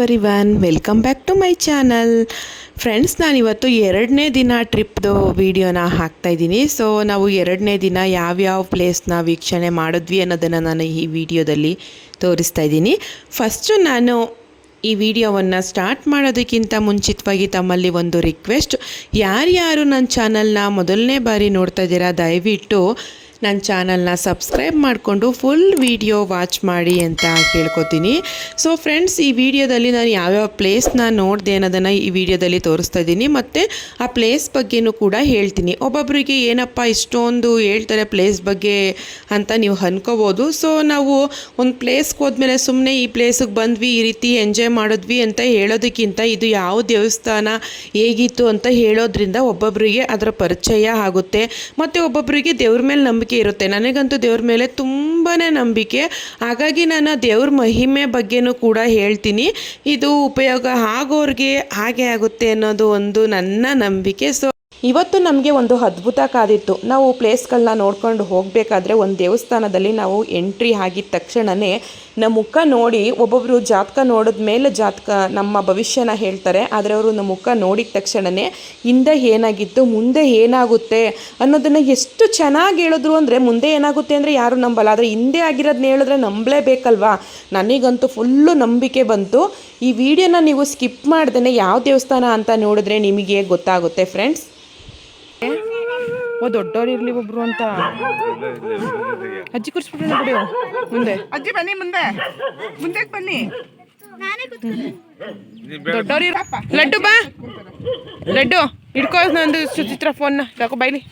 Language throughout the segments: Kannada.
Everyone, welcome back to my channel. Friends, ನಾನಿವತ್ತು 2ನೇ ದಿನ ಟ್ರಿಪ್ದು ವಿಡಿಯೋನ ಹಾಕ್ತಾಯಿದ್ದೀನಿ. ಸೊ ನಾವು 2ನೇ ದಿನ ಯಾವ್ಯಾವ ಪ್ಲೇಸ್ನ ವೀಕ್ಷಣೆ ಮಾಡಿದ್ವಿ ಅನ್ನೋದನ್ನು ನಾನು ಈ ವಿಡಿಯೋದಲ್ಲಿ ತೋರಿಸ್ತಾ ಇದ್ದೀನಿ. ಫಸ್ಟು ನಾನು ಈ ವಿಡಿಯೋವನ್ನು ಸ್ಟಾರ್ಟ್ ಮಾಡೋದಕ್ಕಿಂತ ಮುಂಚಿತವಾಗಿ ತಮ್ಮಲ್ಲಿ ಒಂದು ರಿಕ್ವೆಸ್ಟ್, ಯಾರ್ಯಾರು ನನ್ನ ಚಾನಲ್ನ ಮೊದಲನೇ ಬಾರಿ ನೋಡ್ತಾ ಇದ್ದೀರಾ ದಯವಿಟ್ಟು ನನ್ನ ಚಾನಲ್ನ ಸಬ್ಸ್ಕ್ರೈಬ್ ಮಾಡಿಕೊಂಡು ಫುಲ್ ವಿಡಿಯೋ ವಾಚ್ ಮಾಡಿ ಅಂತ ಕೇಳ್ಕೊತೀನಿ. ಸೊ ಫ್ರೆಂಡ್ಸ್, ಈ ವಿಡಿಯೋದಲ್ಲಿ ನಾನು ಯಾವ್ಯಾವ ಪ್ಲೇಸ್ನ ನೋಡಿದೆ ಅನ್ನೋದನ್ನು ಈ ವಿಡಿಯೋದಲ್ಲಿ ತೋರಿಸ್ತಾ ಇದ್ದೀನಿ, ಮತ್ತು ಆ ಪ್ಲೇಸ್ ಬಗ್ಗೆನೂ ಕೂಡ ಹೇಳ್ತೀನಿ. ಒಬ್ಬೊಬ್ಬರಿಗೆ ಏನಪ್ಪ ಇಷ್ಟೊಂದು ಹೇಳ್ತಾರೆ ಪ್ಲೇಸ್ ಬಗ್ಗೆ ಅಂತ ನೀವು ಅನ್ಕೋಬೋದು. ಸೊ ನಾವು ಒಂದು ಪ್ಲೇಸ್ಗೆ ಹೋದ್ಮೇಲೆ ಸುಮ್ಮನೆ ಈ ಪ್ಲೇಸಿಗೆ ಬಂದ್ವಿ, ಈ ರೀತಿ ಎಂಜಾಯ್ ಮಾಡಿದ್ವಿ ಅಂತ ಹೇಳೋದಕ್ಕಿಂತ ಇದು ಯಾವ ದೇವಸ್ಥಾನ ಹೇಗಿತ್ತು ಅಂತ ಹೇಳೋದ್ರಿಂದ ಒಬ್ಬೊಬ್ಬರಿಗೆ ಅದರ ಪರಿಚಯ ಆಗುತ್ತೆ, ಮತ್ತು ಒಬ್ಬೊಬ್ಬರಿಗೆ ದೇವ್ರ ಮೇಲೆ ನಂಬಿಕೆ ಇರುತ್ತೆ. ನನಗಂತೂ ದೇವ್ರ ಮೇಲೆ ತುಂಬಾ ನಂಬಿಕೆ, ಹಾಗಾಗಿ ನಾನು ದೇವ್ರ ಮಹಿಮೆ ಬಗ್ಗೆನೂ ಕೂಡ ಹೇಳ್ತೀನಿ. ಇದು ಉಪಯೋಗ ಆಗೋರಿಗೆ ಹಾಗೆ ಆಗುತ್ತೆ ಅನ್ನೋದು ಒಂದು ನನ್ನ ನಂಬಿಕೆ. ಸೊ ಇವತ್ತು ನಮಗೆ ಒಂದು ಅದ್ಭುತ ಕಾದಿತ್ತು. ನಾವು ಪ್ಲೇಸ್ಗಳನ್ನ ನೋಡ್ಕೊಂಡು ಹೋಗಬೇಕಾದ್ರೆ ಒಂದು ದೇವಸ್ಥಾನದಲ್ಲಿ ನಾವು ಎಂಟ್ರಿ ಆಗಿದ ತಕ್ಷಣವೇ ನಮ್ಮ ಮುಖ ನೋಡಿ ಒಬ್ಬೊಬ್ಬರು ಜಾತಕ ನೋಡಿದ ಮೇಲೆ ಜಾತಕ ನಮ್ಮ ಭವಿಷ್ಯನ ಹೇಳ್ತಾರೆ. ಆದರೆ ಅವರು ನಮ್ಮ ಮುಖ ನೋಡಿದ ತಕ್ಷಣವೇ ಹಿಂದೆ ಏನಾಗಿತ್ತು, ಮುಂದೆ ಏನಾಗುತ್ತೆ ಅನ್ನೋದನ್ನು ಎಷ್ಟು ಚೆನ್ನಾಗಿ ಹೇಳಿದ್ರು ಅಂದರೆ, ಮುಂದೆ ಏನಾಗುತ್ತೆ ಅಂದರೆ ಯಾರು ನಂಬಲ್ಲ, ಆದರೆ ಹಿಂದೆ ಆಗಿರೋದನ್ನ ಹೇಳಿದ್ರೆ ನಂಬಲೇಬೇಕಲ್ವಾ. ನನಗಂತೂ ಫುಲ್ಲು ನಂಬಿಕೆ ಬಂತು. ಈ ವಿಡಿಯೋನ ನೀವು ಸ್ಕಿಪ್ ಮಾಡ್ದೇ ಯಾವ ದೇವಸ್ಥಾನ ಅಂತ ನೋಡಿದ್ರೆ ನಿಮಗೆ ಗೊತ್ತಾಗುತ್ತೆ ಫ್ರೆಂಡ್ಸ್. ದೊಡ್ಡವ್ರು ಇರ್ಲಿ ಒಬ್ರು ಅಂತ ಅಜ್ಜಿ ಕೂರಿಸ್ಬಿಟ್ಟು ಬಿಡಿ ಮುಂದೆ. ಅಜ್ಜಿ ಬನ್ನಿ, ಮುಂದೆ ಮುಂದಕ್ಕೆ ಬನ್ನಿ. ದೊಡ್ಡವ್ರು ಲಡ್ಡು ಬಾ, ಲಡ್ಡು ಹಿಡ್ಕೋ ನಂದು ಸುಚಿತ್ರ ಫೋನ್ನ ಸಾಕು ಬೈಲಿ.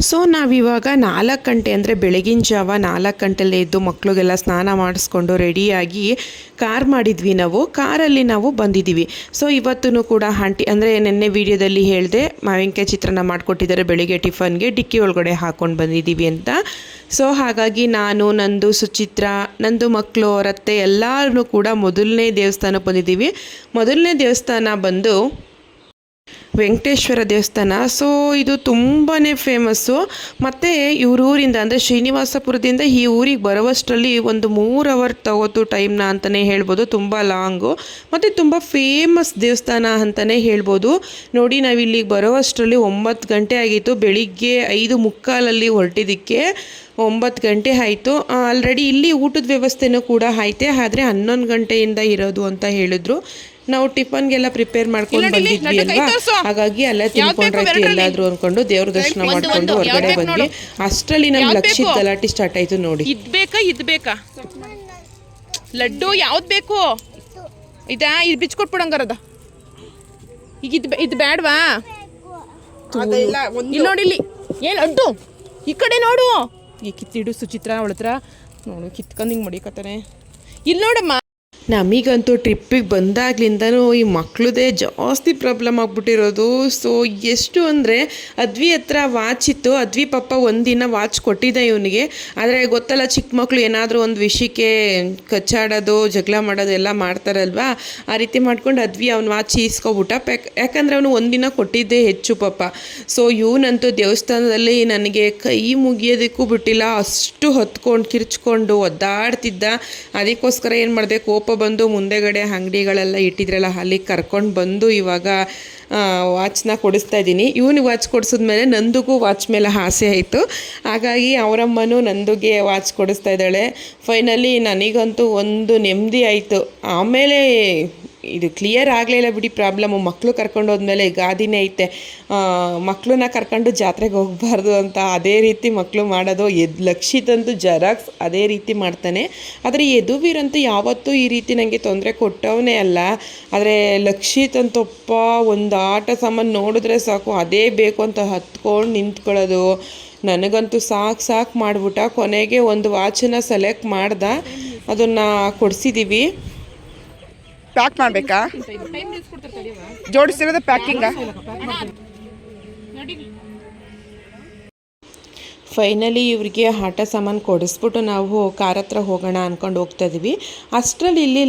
ಸೊ ನಾವಿವಾಗ 4 ಗಂಟೆ ಅಂದರೆ ಬೆಳಗಿನ ಜಾವ 4 ಗಂಟೆಲ್ಲೇ ಇದ್ದು ಮಕ್ಕಳಿಗೆಲ್ಲ ಸ್ನಾನ ಮಾಡಿಸ್ಕೊಂಡು ರೆಡಿಯಾಗಿ ಕಾರ್ ಮಾಡಿದ್ವಿ. ನಾವು ಕಾರಲ್ಲಿ ನಾವು ಬಂದಿದ್ದೀವಿ. ಸೊ ಇವತ್ತೂ ಕೂಡ ಆಂಟಿ ಅಂದರೆ ನಿನ್ನೆ ವಿಡಿಯೋದಲ್ಲಿ ಹೇಳಿದೆ ಮಾವಿನಕಾಯಿ ಚಿತ್ರಾನ್ನ ಮಾಡಿಕೊಟ್ಟಿದ್ದಾರೆ ಬೆಳಿಗ್ಗೆ ಟಿಫನ್ಗೆ, ಡಿಕ್ಕಿ ಒಳಗಡೆ ಹಾಕ್ಕೊಂಡು ಬಂದಿದ್ದೀವಿ ಅಂತ. ಸೊ ಹಾಗಾಗಿ ನಾನು, ನಂದು ಸುಚಿತ್ರ, ನಂದು ಮಕ್ಕಳು, ಅವರತ್ತೆ ಎಲ್ಲರೂ ಕೂಡ ಮೊದಲನೇ ದೇವಸ್ಥಾನಕ್ಕೆ ಬಂದಿದ್ದೀವಿ. ಮೊದಲನೇ ದೇವಸ್ಥಾನ ಬಂದು ವೆಂಕಟೇಶ್ವರ ದೇವಸ್ಥಾನ. ಸೊ ಇದು ತುಂಬಾ ಫೇಮಸ್ಸು, ಮತ್ತು ಊರಿಂದ ಅಂದರೆ ಶ್ರೀನಿವಾಸಪುರದಿಂದ ಈ ಊರಿಗೆ ಬರೋವಷ್ಟರಲ್ಲಿ ಒಂದು 3 ಅವರ್ ತಗೋತು ಟೈಮ್ನ ಅಂತಲೇ ಹೇಳ್ಬೋದು. ತುಂಬ ಲಾಂಗು ಮತ್ತು ತುಂಬ ಫೇಮಸ್ ದೇವಸ್ಥಾನ ಅಂತಲೇ ಹೇಳ್ಬೋದು. ನೋಡಿ, ನಾವಿಲ್ಲಿಗೆ ಬರೋವಷ್ಟರಲ್ಲಿ 9 ಗಂಟೆ ಆಗಿತ್ತು. ಬೆಳಿಗ್ಗೆ 5:45 ಹೊರಟಿದ್ದಕ್ಕೆ 9 ಗಂಟೆ ಆಯಿತು. ಆಲ್ರೆಡಿ ಇಲ್ಲಿ ಊಟದ ವ್ಯವಸ್ಥೆನೂ ಕೂಡ ಐತೆ, ಆದರೆ 11 ಗಂಟೆಯಿಂದ ಇರೋದು ಅಂತ ಹೇಳಿದ್ರು. ನಾವು ಟಿಫನ್ಗೆಲ್ಲ ಪ್ರಿಪೇರ್ ಮಾಡ್ಕೊಂಡು ಬಂದಿದ್ವಿ ಅಲ್ವಾ, ಹಾಗಾಗಿ ಅಲ್ಲೇ ತಿನ್ಕೊಂಡ್ರಾಯ್ತು ಎಲ್ಲಾದ್ರು ಅಂದ್ಕೊಂಡು ದೇವ್ರ ದರ್ಶನ ಮಾಡ್ಕೊಂಡು ಹೊರಗಡೆ ಬಂದ್ವಿ. ಅಷ್ಟರಲ್ಲಿ ನಮ್ಮ ಲಕ್ಷಿತ್ ಗಲಾಟೆ ಸ್ಟಾರ್ಟ್ ಆಯ್ತು. ನೋಡಿ, ಇದ್ ಬೇಕಾ ಲಡ್ಡು, ಯಾವ್ದು ಬೇಕು? ಇದಾ, ಇದು ಬಿಚ್ಕೊಟ್ಬಿಡಂಗಾರದ. ಈಗ ಇದು ಬೇಡವಾ? ಇಲ್ಲಿ ನೋಡಿ, ಇಲ್ಲಿ ಏನು ಅಡ್ಡು, ಈ ಕಡೆ ನೋಡು. ಈ ಕಿತ್ತಿಡು ಸುಚಿತ್ರ ಅವಳ ಹತ್ರ ನೋಡು, ಕಿತ್ಕೊಂಡು ಹಿಂಗೆ ಮಡಿಕತ್ತಾನೆ. ಇಲ್ಲಿ ನೋಡಮ್ಮ. ನಮಗಂತೂ ಟ್ರಿಪ್ಪಿಗೆ ಬಂದಾಗ್ಲಿಂದನೂ ಈ ಮಕ್ಕಳದೇ ಜಾಸ್ತಿ ಪ್ರಾಬ್ಲಮ್ ಆಗ್ಬಿಟ್ಟಿರೋದು. ಸೊ ಎಷ್ಟು ಅಂದರೆ ಅದ್ವಿ ಹತ್ರ ವಾಚ್ ಇತ್ತು. ಅದ್ವಿ ಪಾಪ ಒಂದಿನ ವಾಚ್ ಕೊಟ್ಟಿದ್ದೆ ಇವನಿಗೆ, ಆದರೆ ಗೊತ್ತಲ್ಲ ಚಿಕ್ಕ ಮಕ್ಕಳು ಏನಾದರೂ ಒಂದು ವಿಷಯಕ್ಕೆ ಕಚ್ಚಾಡೋದು, ಜಗಳ ಮಾಡೋದು ಎಲ್ಲ ಮಾಡ್ತಾರಲ್ವ, ಆ ರೀತಿ ಮಾಡ್ಕೊಂಡು ಅದ್ವಿ ಅವ್ನ ವಾಚ್ ಈಸ್ಕೊಬಿಟ್ಟ. ಯಾಕಂದರೆ ಅವನು ಒಂದಿನ ಕೊಟ್ಟಿದ್ದೇ ಹೆಚ್ಚು ಪಾಪ. ಸೊ ಇವನಂತೂ ದೇವಸ್ಥಾನದಲ್ಲಿ ನನಗೆ ಕೈ ಮುಗಿಯೋದಕ್ಕೂ ಬಿಟ್ಟಿಲ್ಲ, ಅಷ್ಟು ಹೊತ್ಕೊಂಡು ಕಿರ್ಚ್ಕೊಂಡು ಒದ್ದಾಡ್ತಿದ್ದ. ಅದಕ್ಕೋಸ್ಕರ ಏನು ಮಾಡಿದೆ, ಕೋಪ ಬಂದು ಮುಂದೆಗಡೆ ಅಂಗಡಿಗಳೆಲ್ಲ ಇಟ್ಟಿದ್ರಲ್ಲ ಅಲ್ಲಿಗೆ ಕರ್ಕೊಂಡು ಬಂದು ಇವಾಗ ವಾಚ್ನ ಕೊಡಿಸ್ತಾ ಇದ್ದೀನಿ. ಇವನಿಗೆ ವಾಚ್ ಕೊಡಿಸಿದ್ಮೇಲೆ ನಂದುಗೂ ವಾಚ್ ಮೇಲೆ ಆಸೆ ಆಯಿತು, ಹಾಗಾಗಿ ಅವರಮ್ಮನೂ ನಂದುಗೆ ವಾಚ್ ಕೊಡಿಸ್ತಾ ಇದ್ದಾಳೆ. ಫೈನಲಿ ನನಗಂತೂ ಒಂದು ನೆಮ್ಮದಿ ಆಯಿತು. ಆಮೇಲೆ ಇದು ಕ್ಲಿಯರ್ ಆಗಲಿಲ್ಲ ಬಿಡಿ ಪ್ರಾಬ್ಲಮ್ಮು. ಮಕ್ಕಳು ಕರ್ಕೊಂಡು ಹೋದ್ಮೇಲೆ ಗಾದಿನೇ ಐತೆ, ಮಕ್ಕಳನ್ನ ಕರ್ಕೊಂಡು ಜಾತ್ರೆಗೆ ಹೋಗಬಾರ್ದು ಅಂತ ಅದೇ ರೀತಿ ಮಕ್ಕಳು ಮಾಡೋದು. ಲಕ್ಷಿತಂತೂ ಜೆರಾಕ್ಸ್ ಅದೇ ರೀತಿ ಮಾಡ್ತಾನೆ. ಆದರೆ ಯದುವೀರಂತೂ ಯಾವತ್ತೂ ಈ ರೀತಿ ನನಗೆ ತೊಂದರೆ ಕೊಟ್ಟವನೇ ಅಲ್ಲ. ಆದರೆ ಲಕ್ಷಿತಂತಪ್ಪ ಒಂದು ಆಟ ಸಾಮಾನು ನೋಡಿದ್ರೆ ಸಾಕು ಅದೇ ಬೇಕು ಅಂತ ಹತ್ಕೊಂಡು ನಿಂತ್ಕೊಳ್ಳೋದು. ನನಗಂತೂ ಸಾಕು ಮಾಡಿಬಿಟ್ಟ. ಕೊನೆಗೆ ಒಂದು ವಾಚನ್ನು ಸೆಲೆಕ್ಟ್ ಮಾಡ್ದೆ, ಅದನ್ನು ಕೊಡಿಸಿದ್ದೀವಿ. ಪ್ಯಾಕ್ ಮಾಡಬೇಕಾ? ಜೋಡಿಸಿರೋದು ಪ್ಯಾಕಿಂಗಾ? ಫೈನಲಿ ಇವ್ರಿಗೆ ಆಟ ಸಾಮಾನು ಕೊಡಿಸ್ಬಿಟ್ಟು ನಾವು ಕಾರ್ ಹತ್ರ ಹೋಗೋಣ ಅಂದ್ಕೊಂಡು ಹೋಗ್ತಾ ಇದ್ದೀವಿ. ಅಷ್ಟರಲ್ಲಿ ಇಲ್ಲಿ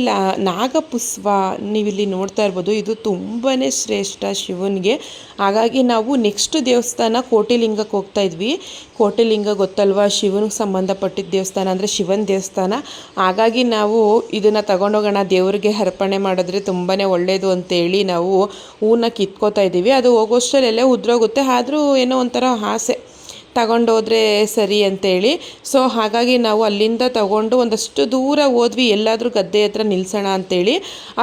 ನಾಗಪುಷ್ಪ ನೀವಿಲ್ಲಿ ನೋಡ್ತಾ ಇರ್ಬೋದು. ಇದು ತುಂಬಾ ಶ್ರೇಷ್ಠ ಶಿವನಿಗೆ. ಹಾಗಾಗಿ ನಾವು ನೆಕ್ಸ್ಟ್ ದೇವಸ್ಥಾನ ಕೋಟಿಲಿಂಗಕ್ಕೆ ಹೋಗ್ತಾ ಇದ್ವಿ. ಕೋಟಿಲಿಂಗ ಗೊತ್ತಲ್ವಾ, ಶಿವನಿಗೆ ಸಂಬಂಧಪಟ್ಟಿದ್ದ ದೇವಸ್ಥಾನ, ಅಂದರೆ ಶಿವನ ದೇವಸ್ಥಾನ. ಹಾಗಾಗಿ ನಾವು ಇದನ್ನು ತಗೊಂಡೋಗೋಣ, ದೇವ್ರಿಗೆ ಅರ್ಪಣೆ ಮಾಡಿದ್ರೆ ತುಂಬಾ ಒಳ್ಳೆಯದು ಅಂತೇಳಿ ನಾವು ಹೂನ ಕಿತ್ಕೋತಾ ಇದ್ದೀವಿ. ಅದು ಹೋಗೋಷ್ಟರಲ್ಲೇ ಉದ್ರೋಗುತ್ತೆ, ಆದರೂ ಏನೋ ಒಂಥರ ಆಸೆ ತಗೊಂಡೋದ್ರೆ ಸರಿ ಅಂತೇಳಿ. ಸೊ ಹಾಗಾಗಿ ನಾವು ಅಲ್ಲಿಂದ ತಗೊಂಡು ಒಂದಷ್ಟು ದೂರ ಹೋದ್ವಿ, ಎಲ್ಲಾದರೂ ಗದ್ದೆ ಹತ್ರ ನಿಲ್ಲಿಸೋಣ ಅಂತೇಳಿ.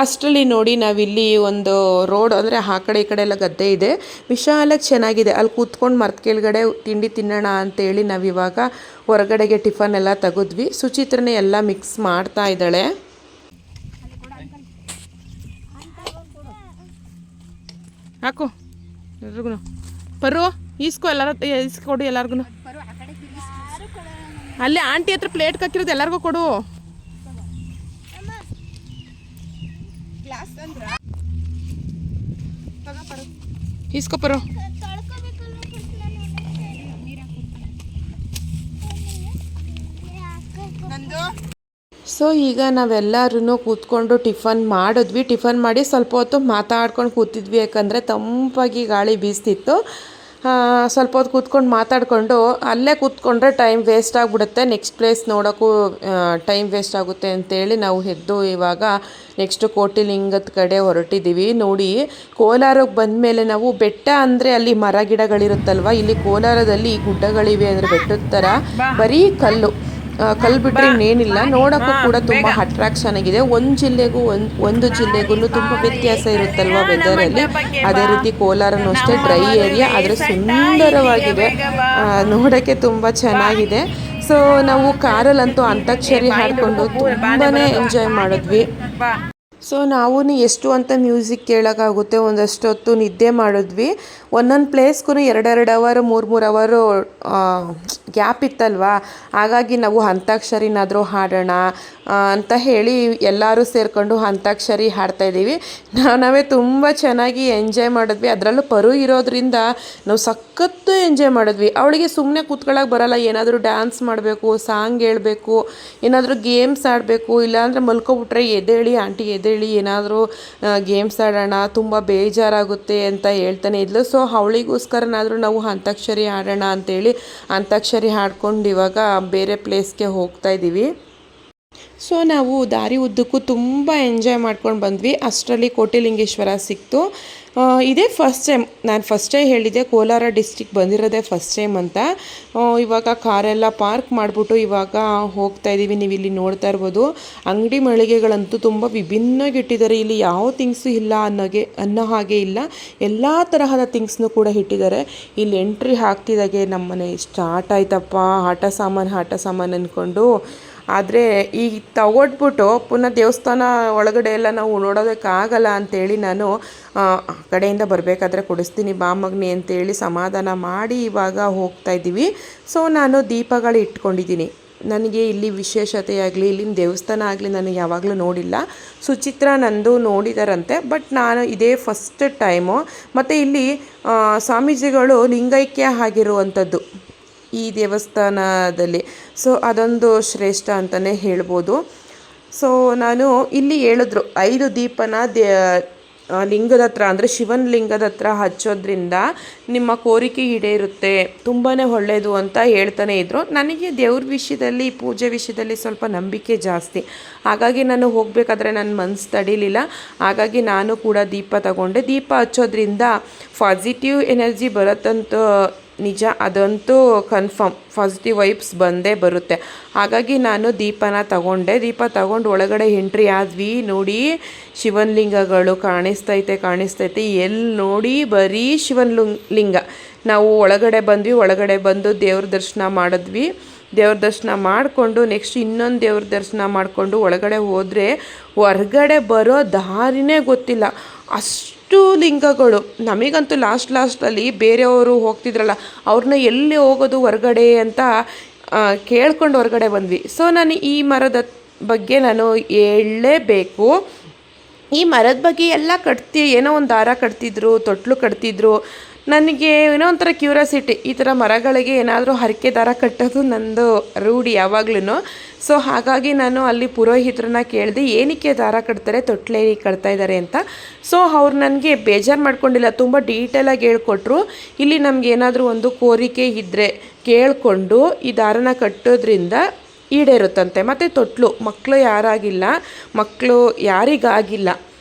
ಅಷ್ಟರಲ್ಲಿ ನೋಡಿ ನಾವಿಲ್ಲಿ ಒಂದು ರೋಡ್, ಅಂದರೆ ಆ ಕಡೆ ಈ ಕಡೆ ಎಲ್ಲ ಗದ್ದೆ ಇದೆ, ವಿಶಾಲಕ್ಕೆ ಚೆನ್ನಾಗಿದೆ. ಅಲ್ಲಿ ಕೂತ್ಕೊಂಡು ಮರದ ಕೆಳಗಡೆ ತಿಂಡಿ ತಿನ್ನೋಣ ಅಂತೇಳಿ ನಾವಿವಾಗ ಹೊರಗಡೆಗೆ ಟಿಫನ್ ಎಲ್ಲ ತೆಗೆದ್ವಿ. ಸುಚಿತ್ರನೇ ಎಲ್ಲ ಮಿಕ್ಸ್ ಮಾಡ್ತಾ ಇದ್ದಾಳೆ. ಹಾಕು ಎಲ್ರಿಗೂ ಪರು ಈಸ್ಕೊ, ಎಲ್ಲರ ಈಸ್ಕೊಡು ಎಲ್ಲರಿಗೂ. ಅಲ್ಲೇ ಆಂಟಿ ಹತ್ರ ಪ್ಲೇಟ್ ಹಾಕಿರೋದು ಎಲ್ಲರಿಗೂ ಕೊಡು. ಈಸ್ಕೊ ಪರು. ಸೊ ಈಗ ನಾವೆಲ್ಲರೂ ಕೂತ್ಕೊಂಡು ಟಿಫನ್ ಮಾಡಿದ್ವಿ. ಟಿಫನ್ ಮಾಡಿ ಸ್ವಲ್ಪ ಹೊತ್ತು ಮಾತಾಡ್ಕೊಂಡು ಕೂತಿದ್ವಿ, ಯಾಕಂದರೆ ತಂಪಾಗಿ ಗಾಳಿ ಬೀಸ್ತಿತ್ತು. ಸ್ವಲ್ಪ ಹೊತ್ತು ಕೂತ್ಕೊಂಡು ಮಾತಾಡಿಕೊಂಡು ಅಲ್ಲೇ ಕೂತ್ಕೊಂಡ್ರೆ ಟೈಮ್ ವೇಸ್ಟ್ ಆಗಿಬಿಡುತ್ತೆ, ನೆಕ್ಸ್ಟ್ ಪ್ಲೇಸ್ ನೋಡೋಕ್ಕೂ ಟೈಮ್ ವೇಸ್ಟ್ ಆಗುತ್ತೆ ಅಂತೇಳಿ ನಾವು ಎದ್ದು ಇವಾಗ ನೆಕ್ಸ್ಟು ಕೋಟಿಲಿಂಗದ ಕಡೆ ಹೊರಟಿದ್ದೀವಿ. ನೋಡಿ, ಕೋಲಾರಕ್ಕೆ ಬಂದಮೇಲೆ ನಾವು ಬೆಟ್ಟ ಅಂದರೆ ಅಲ್ಲಿ ಮರ ಗಿಡಗಳಿರುತ್ತಲ್ವ, ಇಲ್ಲಿ ಕೋಲಾರದಲ್ಲಿ ಗುಡ್ಡಗಳಿವೆ, ಅಂದರೆ ಬೆಟ್ಟದ ಥರ ಬರೀ ಕಲ್ಲು ಬಿಟ್ಟರೆ ಇನ್ನೇನಿಲ್ಲ. ನೋಡೋಕ್ಕೂ ಕೂಡ ತುಂಬ ಅಟ್ರಾಕ್ಷನ್ ಆಗಿದೆ. ಒಂದು ಜಿಲ್ಲೆಗೂ ತುಂಬ ವ್ಯತ್ಯಾಸ ಇರುತ್ತಲ್ವ ವೆದರಲ್ಲಿ, ಅದೇ ರೀತಿ ಕೋಲಾರನೂ ಅಷ್ಟೇ ಡ್ರೈ ಏರಿಯಾ, ಆದರೆ ಸುಂದರವಾಗಿದೆ, ನೋಡೋಕ್ಕೆ ತುಂಬ ಚೆನ್ನಾಗಿದೆ. ಸೊ ನಾವು ಕಾರಲ್ಲಂತೂ ಅಂತಾಕ್ಷರಿ ಹಾಡಿಕೊಂಡು ತುಂಬಾ ಎಂಜಾಯ್ ಮಾಡಿದ್ವಿ. ಸೊ ನಾವು ಎಷ್ಟು ಅಂತ ಮ್ಯೂಸಿಕ್ ಕೇಳೋಕ್ಕಾಗುತ್ತೆ, ಒಂದಷ್ಟು ಹೊತ್ತು ನಿದ್ದೆ ಮಾಡಿದ್ವಿ. ಒಂದೊಂದು ಪ್ಲೇಸ್ಗೂ 2 ಅವರ್ 3 ಅವರು ಗ್ಯಾಪ್ ಇತ್ತಲ್ವಾ, ಹಾಗಾಗಿ ನಾವು ಅಂತಾಕ್ಷರಿನಾದರೂ ಹಾಡೋಣ ಅಂತ ಹೇಳಿ ಎಲ್ಲರೂ ಸೇರಿಕೊಂಡು ಅಂತಾಕ್ಷರಿ ಹಾಡ್ತಾಯಿದ್ದೀವಿ. ನಾವೇ ತುಂಬ ಚೆನ್ನಾಗಿ ಎಂಜಾಯ್ ಮಾಡಿದ್ವಿ. ಅದರಲ್ಲೂ ಪರು ಇರೋದ್ರಿಂದ ನಾವು ಸಖತ್ತು ಎಂಜಾಯ್ ಮಾಡಿದ್ವಿ. ಅವಳಿಗೆ ಸುಮ್ಮನೆ ಕೂತ್ಕೊಳ್ಳೋಕೆ ಬರೋಲ್ಲ, ಏನಾದರೂ ಡ್ಯಾನ್ಸ್ ಮಾಡಬೇಕು, ಸಾಂಗ್ ಹೇಳಬೇಕು, ಏನಾದರೂ ಗೇಮ್ಸ್ ಆಡಬೇಕು, ಇಲ್ಲಾಂದರೆ ಮಲ್ಕೊಬಿಟ್ರೆ ಎದ್ದೇಳಿ ಆಂಟಿ ಎದ್ದೇಳಿ ಏನಾದರೂ ಗೇಮ್ಸ್ ಆಡೋಣ, ತುಂಬ ಬೇಜಾರಾಗುತ್ತೆ ಅಂತ ಹೇಳ್ತಾನೆ ಇದ್ಲು. ಸೊ ಅವಳಿಗೋಸ್ಕರನಾದರೂ ನಾವು ಅಂತಾಕ್ಷರಿ ಆಡೋಣ ಅಂತೇಳಿ ಅಂತಾಕ್ಷರಿ ಹಾಡ್ಕೊಂಡು ಇವಾಗ ಬೇರೆ ಪ್ಲೇಸ್ಗೆ ಹೋಗ್ತಾ ಇದ್ದೀವಿ. ಸೊ ನಾವು ದಾರಿ ಉದ್ದಕ್ಕೂ ತುಂಬ ಎಂಜಾಯ್ ಮಾಡ್ಕೊಂಡು ಬಂದ್ವಿ. ಅಷ್ಟರಲ್ಲಿ ಕೋಟಿಲಿಂಗೇಶ್ವರ ಸಿಕ್ತು. ಇದೇ ಫಸ್ಟ್ ಟೈಮ್, ನಾನು ಫಸ್ಟೇ ಹೇಳಿದ್ದೆ ಕೋಲಾರ ಡಿಸ್ಟ್ರಿಕ್ ಬಂದಿರೋದೇ ಫಸ್ಟ್ ಟೈಮ್ ಅಂತ. ಇವಾಗ ಕಾರೆಲ್ಲ ಪಾರ್ಕ್ ಮಾಡಿಬಿಟ್ಟು ಇವಾಗ ಹೋಗ್ತಾ ಇದ್ದೀವಿ. ನೀವು ಇಲ್ಲಿ ನೋಡ್ತಾ ಇರ್ಬೋದು, ಅಂಗಡಿ ಮಳಿಗೆಗಳಂತೂ ತುಂಬ ವಿಭಿನ್ನವಾಗಿ ಇಟ್ಟಿದ್ದಾರೆ. ಇಲ್ಲಿ ಯಾವ ಥಿಂಗ್ಸು ಇಲ್ಲ ಅನ್ನೋ ಹಾಗೆ ಇಲ್ಲ, ಎಲ್ಲ ತರಹದ ಥಿಂಗ್ಸ್ನೂ ಕೂಡ ಇಟ್ಟಿದ್ದಾರೆ. ಇಲ್ಲಿ ಎಂಟ್ರಿ ಹಾಕ್ತಿದ್ದಾಗೆ ನಮ್ಮನೆ ಸ್ಟಾರ್ಟ್ ಆಯ್ತಪ್ಪ ಆಟ ಸಾಮಾನು ಅಂದ್ಕೊಂಡು. ಆದರೆ ಈಗ ತಗೊಟ್ಬಿಟ್ಟು ಪುನಃ ದೇವಸ್ಥಾನ ಒಳಗಡೆ ಎಲ್ಲ ನಾವು ನೋಡೋದಕ್ಕಾಗಲ್ಲ ಅಂಥೇಳಿ ನಾನು ಆ ಕಡೆಯಿಂದ ಬರಬೇಕಾದ್ರೆ ಕೊಡಿಸ್ತೀನಿ ಬಾ ಮಗನಿ ಅಂತೇಳಿ ಸಮಾಧಾನ ಮಾಡಿ ಇವಾಗ ಹೋಗ್ತಾಯಿದ್ದೀವಿ. ಸೊ ನಾನು ದೀಪಗಳು ಇಟ್ಕೊಂಡಿದ್ದೀನಿ. ನನಗೆ ಇಲ್ಲಿ ವಿಶೇಷತೆಯಾಗಲಿ, ಇಲ್ಲಿನ ದೇವಸ್ಥಾನ ಆಗಲಿ ನನಗೆ ಯಾವಾಗಲೂ ನೋಡಿಲ್ಲ. ಸುಚಿತ್ರ ನಂದು ನೋಡಿದಾರಂತೆ, ಬಟ್ ನಾನು ಇದೇ ಫಸ್ಟ್ ಟೈಮು. ಮತ್ತು ಇಲ್ಲಿ ಸ್ವಾಮೀಜಿಗಳು ಲಿಂಗೈಕ್ಯ ಆಗಿರುವಂಥದ್ದು ಈ ದೇವಸ್ಥಾನದಲ್ಲಿ. ಸೊ ಅದೊಂದು ಶ್ರೇಷ್ಠ ಅಂತಲೇ ಹೇಳ್ಬೋದು. ಸೊ ನಾನು ಇಲ್ಲಿ ಹೇಳಿದ್ರು 5 ದೀಪನ ಲಿಂಗದ ಹತ್ರ, ಅಂದರೆ ಶಿವನ ಲಿಂಗದ ಹತ್ರ ಹಚ್ಚೋದ್ರಿಂದ ನಿಮ್ಮ ಕೋರಿಕೆ ಈಡೇರುತ್ತೆ, ತುಂಬಾ ಒಳ್ಳೆಯದು ಅಂತ ಹೇಳ್ತಾನೆ ಇದ್ದರು. ನನಗೆ ದೇವ್ರ ವಿಷಯದಲ್ಲಿ, ಪೂಜೆ ವಿಷಯದಲ್ಲಿ ಸ್ವಲ್ಪ ನಂಬಿಕೆ ಜಾಸ್ತಿ. ಹಾಗಾಗಿ ನಾನು ಹೋಗಬೇಕಾದ್ರೆ ನನ್ನ ಮನಸ್ಸು ತಡೀಲಿಲ್ಲ. ಹಾಗಾಗಿ ನಾನು ಕೂಡ ದೀಪ ತಗೊಂಡೆ. ದೀಪ ಹಚ್ಚೋದ್ರಿಂದ ಪಾಸಿಟಿವ್ ಎನರ್ಜಿ ಬರುತ್ತಂತ ನಿಜ, ಅದಂತೂ ಕನ್ಫರ್ಮ್, ಪಾಸಿಟಿವ್ ವೈಬ್ಸ್ ಬಂದೇ ಬರುತ್ತೆ. ಹಾಗಾಗಿ ನಾನು ದೀಪನ ತಗೊಂಡೆ. ದೀಪ ತಗೊಂಡು ಒಳಗಡೆ ಎಂಟ್ರಿ ಆದ್ವಿ. ನೋಡಿ, ಶಿವಲಿಂಗಗಳು ಕಾಣಿಸ್ತೈತೆ ಎಲ್ಲಿ ನೋಡಿ ಬರೀ ಲಿಂಗ. ನಾವು ಒಳಗಡೆ ಬಂದು ದೇವ್ರ ದರ್ಶನ ಮಾಡಿದ್ವಿ. ದೇವ್ರ ದರ್ಶನ ಮಾಡಿಕೊಂಡು ನೆಕ್ಸ್ಟ್ ಇನ್ನೊಂದು ದೇವ್ರ ದರ್ಶನ ಮಾಡಿಕೊಂಡು ಒಳಗಡೆ ಹೋದರೆ ಹೊರ್ಗಡೆ ಬರೋ ದಾರಿನೇ ಗೊತ್ತಿಲ್ಲ, ಅಷ್ಟು ಲಿಂಗಗಳು. ನಮಗಂತೂ ಲಾಸ್ಟಲ್ಲಿ ಬೇರೆಯವರು ಹೋಗ್ತಿದ್ರಲ್ಲ, ಅವ್ರನ್ನ ಎಲ್ಲಿ ಹೋಗೋದು ಹೊರ್ಗಡೆ ಅಂತ ಕೇಳ್ಕೊಂಡು ಹೊರಗಡೆ ಬಂದ್ವಿ. ಸೊ ನಾನು ಈ ಮರದ ಬಗ್ಗೆ ನಾನು ಹೇಳಲೇಬೇಕು. ಈ ಮರದ ಬಗ್ಗೆ ಎಲ್ಲ ಏನೋ ಒಂದು ದಾರ ಕಟ್ತಿದ್ರು, ತೊಟ್ಲು ಕಟ್ತಿದ್ರು. ನನಗೆ ಏನೋ ಒಂಥರ ಕ್ಯೂರಿಯಾಸಿಟಿ, ಈ ಥರ ಮರಗಳಿಗೆ ಏನಾದರೂ ಹರಕೆ ದಾರ ಕಟ್ಟೋದು ನಂದು ರೂಢಿ ಯಾವಾಗ್ಲೂ. ಸೊ ಹಾಗಾಗಿ ನಾನು ಅಲ್ಲಿ ಪುರೋಹಿತರನ್ನ ಕೇಳಿದೆ ಏನಕ್ಕೆ ದಾರ ಕಟ್ತಾರೆ, ತೊಟ್ಲೆ ಕಟ್ತಾ ಇದ್ದಾರೆ ಅಂತ. ಸೊ ಅವ್ರು ನನಗೆ ಬೇಜಾರು ಮಾಡ್ಕೊಂಡಿಲ್ಲ, ತುಂಬ ಡೀಟೇಲಾಗಿ ಹೇಳ್ಕೊಟ್ರು. ಇಲ್ಲಿ ನಮ್ಗೆ ಏನಾದರೂ ಒಂದು ಕೋರಿಕೆ ಇದ್ದರೆ ಕೇಳಿಕೊಂಡು ಈ ದಾರನ ಕಟ್ಟೋದ್ರಿಂದ ಈಡೇರುತ್ತಂತೆ. ಮತ್ತು ತೊಟ್ಲು ಮಕ್ಕಳು ಮಕ್ಕಳು ಯಾರಿಗಾಗಿಲ್ಲ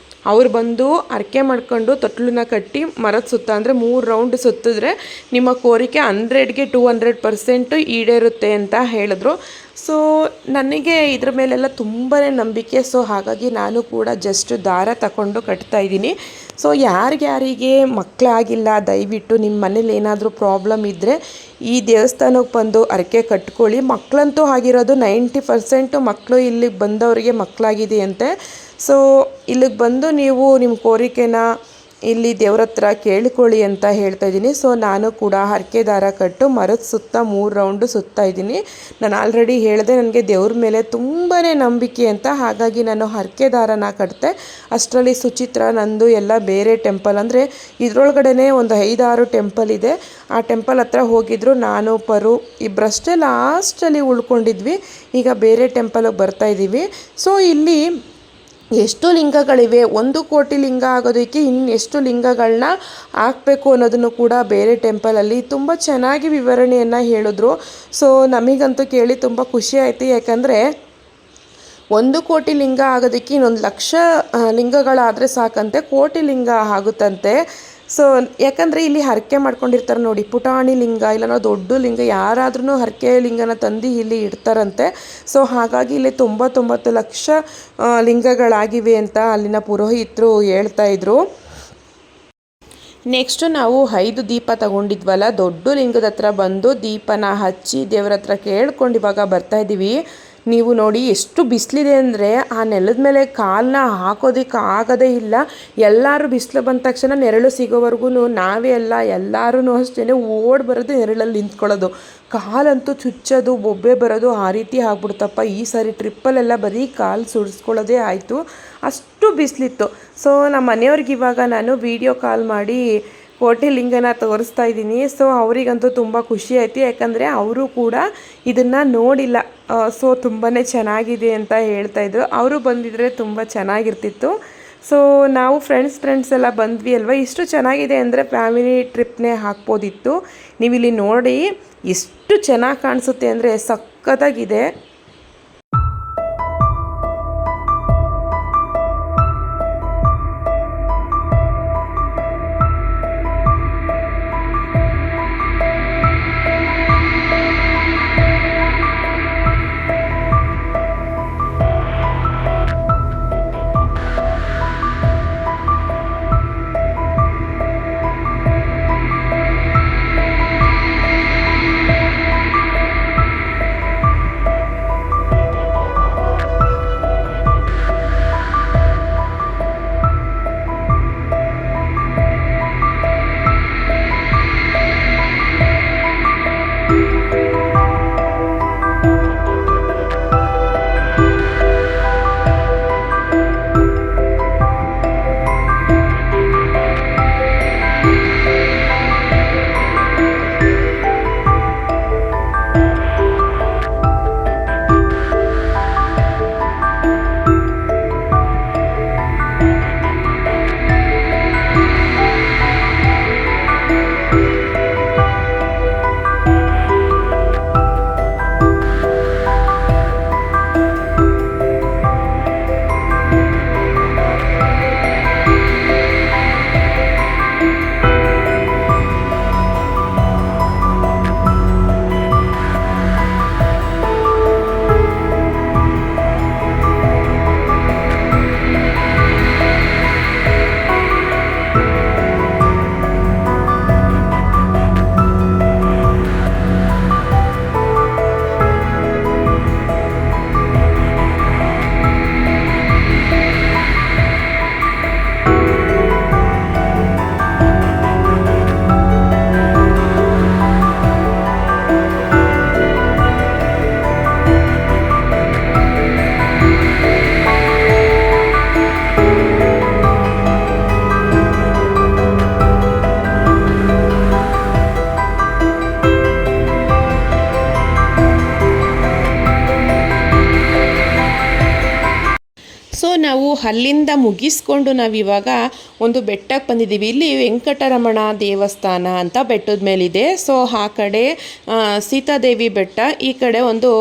ಅವ್ರು ಬಂದು ಹರಕೆ ಮಾಡ್ಕೊಂಡು ತೊಟ್ಲನ್ನ ಕಟ್ಟಿ ಮರದ ಸುತ್ತ ಅಂದರೆ 3 ರೌಂಡ್ ಸುತ್ತಿದ್ರೆ ನಿಮ್ಮ ಕೋರಿಕೆ 100ಗೆ 200% ಈಡೇರುತ್ತೆ ಅಂತ ಹೇಳಿದ್ರು. ಸೊ ನನಗೆ ಇದ್ರ ಮೇಲೆಲ್ಲ ತುಂಬಾ ನಂಬಿಕೆ. ಸೊ ಹಾಗಾಗಿ ನಾನು ಕೂಡ ಜಸ್ಟ್ ದಾರ ತಗೊಂಡು ಕಟ್ತಾಯಿದ್ದೀನಿ. ಸೊ ಯಾರಿಗೆ ಮಕ್ಕಳಾಗಿಲ್ಲ ದಯವಿಟ್ಟು ನಿಮ್ಮ ಮನೇಲಿ ಏನಾದರೂ ಪ್ರಾಬ್ಲಮ್ ಇದ್ದರೆ ಈ ದೇವಸ್ಥಾನಕ್ಕೆ ಬಂದು ಹರಕೆ ಕಟ್ಕೊಳ್ಳಿ. ಮಕ್ಕಳಂತೂ ಆಗಿರೋದು 90% ಮಕ್ಕಳು ಇಲ್ಲಿಗೆ ಬಂದವರಿಗೆ ಮಕ್ಕಳಾಗಿದೆಯಂತೆ. ಸೊ ಇಲ್ಲಿಗೆ ಬಂದು ನೀವು ನಿಮ್ಮ ಕೋರಿಕೆನ ಇಲ್ಲಿ ದೇವ್ರ ಹತ್ರ ಕೇಳಿಕೊಳ್ಳಿ ಅಂತ ಹೇಳ್ತಾ ಇದ್ದೀನಿ. ಸೊ ನಾನು ಕೂಡ ಹರಕೆ ದಾರ ಕಟ್ಟು ಮರದ ಸುತ್ತ 3 ರೌಂಡು ಸುತ್ತಾ ಇದ್ದೀನಿ. ನಾನು ಆಲ್ರೆಡಿ ಹೇಳಿದೆ ನನಗೆ ದೇವ್ರ ಮೇಲೆ ತುಂಬಾ ನಂಬಿಕೆ ಅಂತ, ಹಾಗಾಗಿ ನಾನು ಹರಕೆ ದಾರನ ಕಟ್ತೆ. ಅಷ್ಟರಲ್ಲಿ ಸುಚಿತ್ರ ನಂದು ಎಲ್ಲ ಬೇರೆ ಟೆಂಪಲ್ ಅಂದರೆ ಇದರೊಳಗಡೆ ಒಂದು 5-6 ಟೆಂಪಲ್ ಇದೆ. ಆ ಟೆಂಪಲ್ ಹತ್ರ ಹೋಗಿದ್ರು. ನಾನು ಪರು ಇಬ್ಬರಷ್ಟೇ ಲಾಸ್ಟಲ್ಲಿ ಉಳ್ಕೊಂಡಿದ್ವಿ. ಈಗ ಬೇರೆ ಟೆಂಪಲ್ಗೆ ಬರ್ತಾಯಿದ್ದೀವಿ. ಸೊ ಇಲ್ಲಿ ಎಷ್ಟು ಲಿಂಗಗಳಿವೆ, 1 ಕೋಟಿ ಲಿಂಗ ಆಗೋದಕ್ಕೆ ಎಷ್ಟು ಲಿಂಗಗಳನ್ನ ಹಾಕಬೇಕು ಅನ್ನೋದನ್ನು ಕೂಡ ಬೇರೆ ಟೆಂಪಲಲ್ಲಿ ತುಂಬ ಚೆನ್ನಾಗಿ ವಿವರಣೆಯನ್ನು ಹೇಳಿದ್ರು. ಸೊ ನಮಗಂತೂ ಕೇಳಿ ತುಂಬ ಖುಷಿ ಆಯಿತು. ಯಾಕಂದರೆ 1 ಕೋಟಿ ಲಿಂಗ ಆಗೋದಕ್ಕೆ 1 ಲಕ್ಷ ಲಿಂಗಗಳಾದರೆ ಸಾಕಂತೆ, ಕೋಟಿ ಲಿಂಗ ಆಗುತ್ತಂತೆ. ಸೊ ಯಾಕಂದರೆ ಇಲ್ಲಿ ಹರಕೆ ಮಾಡ್ಕೊಂಡಿರ್ತಾರೆ ನೋಡಿ, ಪುಟಾಣಿ ಲಿಂಗ ಇಲ್ಲ ದೊಡ್ಡ ಲಿಂಗ ಯಾರಾದ್ರೂ ಹರಕೆ ಲಿಂಗನ ತಂದು ಇಲ್ಲಿ ಇಡ್ತಾರಂತೆ. ಸೊ ಹಾಗಾಗಿ ಇಲ್ಲಿ 99 ಲಕ್ಷ ಲಿಂಗಗಳಾಗಿವೆ ಅಂತ ಅಲ್ಲಿನ ಪುರೋಹಿತರು ಹೇಳ್ತಾ ಇದ್ರು. ನೆಕ್ಸ್ಟು ನಾವು 5 ದೀಪ ತಗೊಂಡಿದ್ವಲ್ಲ, ದೊಡ್ಡ ಲಿಂಗದ ಹತ್ರ ಬಂದು ದೀಪನ ಹಚ್ಚಿ ದೇವ್ರ ಹತ್ರ ಕೇಳ್ಕೊಂಡು ಇವಾಗ ಬರ್ತಾಯಿದ್ದೀವಿ. ನೀವು ನೋಡಿ ಎಷ್ಟು ಬಿಸಿಲಿದೆ ಅಂದರೆ ಆ ನೆಲದ ಮೇಲೆ ಕಾಲನ್ನ ಹಾಕೋದಕ್ಕೆ ಆಗೋದೇ ಇಲ್ಲ. ಎಲ್ಲರೂ ಬಿಸಿಲು ಬಂದ ತಕ್ಷಣ ನೆರಳು ಸಿಗೋವರೆಗೂ ಎಲ್ಲರೂ ಅಷ್ಟೇ ಓಡಿ ಬರೋದು, ನೆರಳಲ್ಲಿ ನಿಂತ್ಕೊಳ್ಳೋದು. ಕಾಲಂತೂ ಚುಚ್ಚೋದು, ಬೊಬ್ಬೆ ಬರೋದು, ಆ ರೀತಿ ಆಗ್ಬಿಡ್ತಪ್ಪ. ಈ ಸಾರಿ ಟ್ರಿಪ್ಪಲ್ಲೆಲ್ಲ ಬರೀ ಕಾಲು ಸುಡಿಸ್ಕೊಳ್ಳೋದೇ ಆಯಿತು, ಅಷ್ಟು ಬಿಸಿಲಿತ್ತು. ಸೊ ನಮ್ಮ ಮನೆಯವ್ರಿಗೆ ಇವಾಗ ನಾನು ವಿಡಿಯೋ ಕಾಲ್ ಮಾಡಿ ಕೋಟೆ ಲಿಂಗನ ತೋರಿಸ್ತಾ ಇದ್ದೀನಿ. ಸೊ ಅವರಿಗಂತೂ ತುಂಬ ಖುಷಿ ಆಯಿತು, ಯಾಕಂದರೆ ಅವರು ಕೂಡ ಇದನ್ನು ನೋಡಿಲ್ಲ. ಸೊ ತುಂಬಾ ಚೆನ್ನಾಗಿದೆ ಅಂತ ಹೇಳ್ತಾಯಿದ್ರು. ಅವರು ಬಂದಿದ್ದರೆ ತುಂಬ ಚೆನ್ನಾಗಿರ್ತಿತ್ತು. ಸೊ ನಾವು ಫ್ರೆಂಡ್ಸ್ ಎಲ್ಲ ಬಂದ್ವಿ ಅಲ್ವಾ. ಇಷ್ಟು ಚೆನ್ನಾಗಿದೆ ಅಂದರೆ ಫ್ಯಾಮಿಲಿ ಟ್ರಿಪ್ನೇ ಹಾಕ್ಬೋದಿತ್ತು. ನೀವಿಲ್ಲಿ ನೋಡಿ ಎಷ್ಟು ಚೆನ್ನಾಗಿ ಕಾಣಿಸುತ್ತೆ ಅಂದರೆ ಸಖತ್ತಾಗಿದೆ. ನಾವು ಅಲ್ಲಿಂದ ಮುಗಿಸ್ಕೊಂಡು ನಾವಿವಾಗ ಒಂದು ಬೆಟ್ಟಕ್ಕೆ ಬಂದಿದ್ದೀವಿ. ಇಲ್ಲಿ ವೆಂಕಟರಮಣ ದೇವಸ್ಥಾನ ಅಂತ ಬೆಟ್ಟದ ಮೇಲಿದೆ. ಸೊ ಆ ಕಡೆ ಸೀತಾದೇವಿ ಬೆಟ್ಟ, ಈ ಕಡೆ ಒಂದು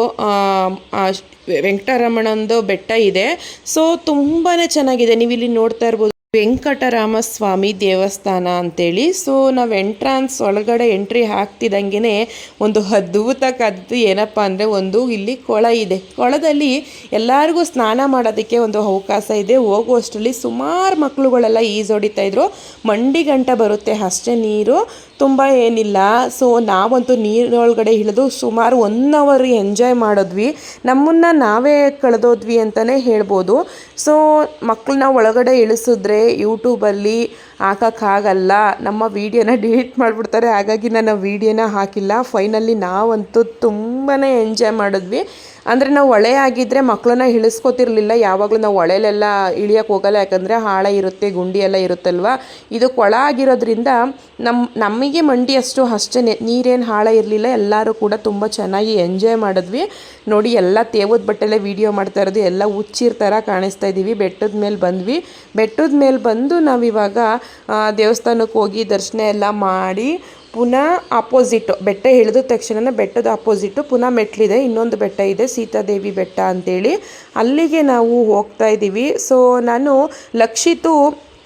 ವೆಂಕಟರಮಣಂದು ಬೆಟ್ಟ ಇದೆ. ಸೊ ತುಂಬಾ ಚೆನ್ನಾಗಿದೆ. ನೀವು ಇಲ್ಲಿ ನೋಡ್ತಾ ಇರ್ಬೋದು ವೆಂಕಟರಾಮ ಸ್ವಾಮಿ ದೇವಸ್ಥಾನ ಅಂತೇಳಿ. ಸೊ ನಾವು ಎಂಟ್ರಾನ್ಸ್ ಒಳಗಡೆ ಎಂಟ್ರಿ ಹಾಕ್ತಿದ್ದಂಗೆ ಒಂದು ಅದ್ಭುತ ಕದ್ದು ಏನಪ್ಪ ಅಂದರೆ ಒಂದು ಇಲ್ಲಿ ಕೊಳ ಇದೆ. ಕೊಳದಲ್ಲಿ ಎಲ್ಲರಿಗೂ ಸ್ನಾನ ಮಾಡೋದಕ್ಕೆ ಒಂದು ಅವಕಾಶ ಇದೆ. ಹೋಗುವಷ್ಟರಲ್ಲಿ ಸುಮಾರು ಮಕ್ಕಳುಗಳೆಲ್ಲ ಈಜೊಡಿತಾ ಇದ್ರು. ಮಂಡಿ ಗಂಟ ಬರುತ್ತೆ ಅಷ್ಟೇ ನೀರು, ತುಂಬ ಏನಿಲ್ಲ. ಸೊ ನಾವಂತೂ ನೀರೊಳಗಡೆ ಇಳಿದು ಸುಮಾರು 1 ಅವರ್ ಎಂಜಾಯ್ ಮಾಡಿದ್ವಿ. ನಮ್ಮನ್ನು ನಾವೇ ಕಳೆದೋದ್ವಿ ಅಂತಲೇ ಹೇಳ್ಬೋದು. ಸೊ ಮಕ್ಕಳನ್ನ ಒಳಗಡೆ ಇಳಿಸಿದ್ರೆ ಯೂಟ್ಯೂಬಲ್ಲಿ ಹಾಕೋಕ್ಕಾಗಲ್ಲ, ನಮ್ಮ ವೀಡಿಯೋನ ಡಿಲೀಟ್ ಮಾಡಿಬಿಡ್ತಾರೆ. ಹಾಗಾಗಿ ನಾನು ವೀಡಿಯೋನ ಹಾಕಿಲ್ಲ. ಫೈನಲಿ ನಾವಂತೂ ತುಂಬಾ ಎಂಜಾಯ್ ಮಾಡಿದ್ವಿ. ಅಂದರೆ ನಾವು ಹೊಳೆ ಆಗಿದ್ದರೆ ಮಕ್ಕಳನ್ನ ಇಳಿಸ್ಕೊತಿರ್ಲಿಲ್ಲ. ಯಾವಾಗಲೂ ನಾವು ಹೊಳೆಲೆಲ್ಲ ಇಳಿಯೋಕ್ಕೆ ಹೋಗಲ್ಲ, ಯಾಕಂದರೆ ಆಳ ಇರುತ್ತೆ, ಗುಂಡಿ ಎಲ್ಲ ಇರುತ್ತಲ್ವ. ಇದು ಕೊಳ ಆಗಿರೋದ್ರಿಂದ ನಮಗೆ ಮಂಡಿ ಅಷ್ಟೇ, ನೀರೇನು ಆಳ ಇರಲಿಲ್ಲ. ಎಲ್ಲರೂ ಕೂಡ ತುಂಬ ಚೆನ್ನಾಗಿ ಎಂಜಾಯ್ ಮಾಡಿದ್ವಿ. ನೋಡಿ ಎಲ್ಲ ತೇವದ ಬಟ್ಟೆಲ್ಲೇ ವೀಡಿಯೋ ಮಾಡ್ತಾ ಇರೋದು, ಎಲ್ಲ ಹುಚ್ಚಿರ ಥರ ಕಾಣಿಸ್ತಾ ಇದ್ದೀವಿ. ಬೆಟ್ಟದ ಮೇಲೆ ಬಂದ್ವಿ. ಬೆಟ್ಟದ ಮೇಲೆ ಬಂದು ನಾವಿವಾಗ ದೇವಸ್ಥಾನಕ್ಕೆ ಹೋಗಿ ದರ್ಶನ ಎಲ್ಲ ಮಾಡಿ ಪುನಃ ಆಪೋಸಿಟ್ಟು ಬೆಟ್ಟ ಇಳಿದ ತಕ್ಷಣ ಬೆಟ್ಟದ ಆಪೋಸಿಟ್ಟು ಪುನಃ ಮೆಟ್ಲಿದೆ, ಇನ್ನೊಂದು ಬೆಟ್ಟ ಇದೆ ಸೀತಾದೇವಿ ಬೆಟ್ಟ ಅಂತೇಳಿ, ಅಲ್ಲಿಗೆ ನಾವು ಹೋಗ್ತಾ ಇದ್ದೀವಿ. ಸೊ ನಾನು ಲಕ್ಷಿತು